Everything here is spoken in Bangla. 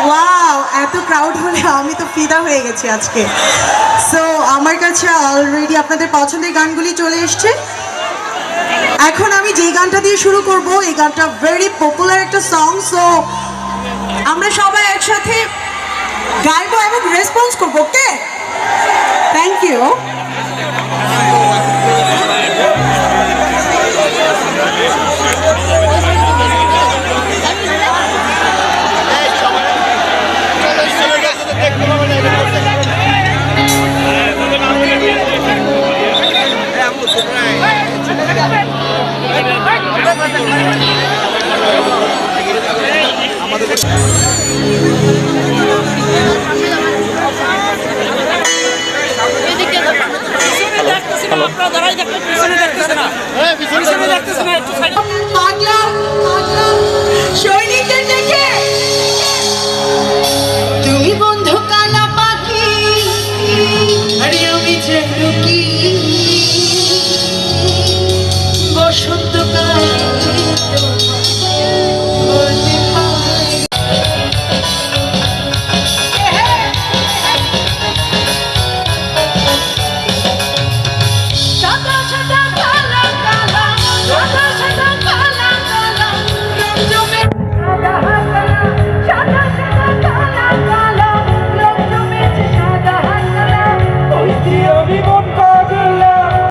ওয়াও, এত ক্রাউড হলে আমি তো ফিদা হয়ে গেছি আজকে। সো আমার কাছে অলরেডি আপনাদের পছন্দের গানগুলি চলে এসছে। এখন আমি যে গানটা দিয়ে শুরু করব, এই গানটা ভেরি পপুলার একটা সং। সো আমরা সবাই একসাথে গাইবো এবং রেসপন্স করবো। ওকে, থ্যাংক ইউ। তুমি বন্ধু কালা পাখি, আরে আমি যেন কি বসন্তকাল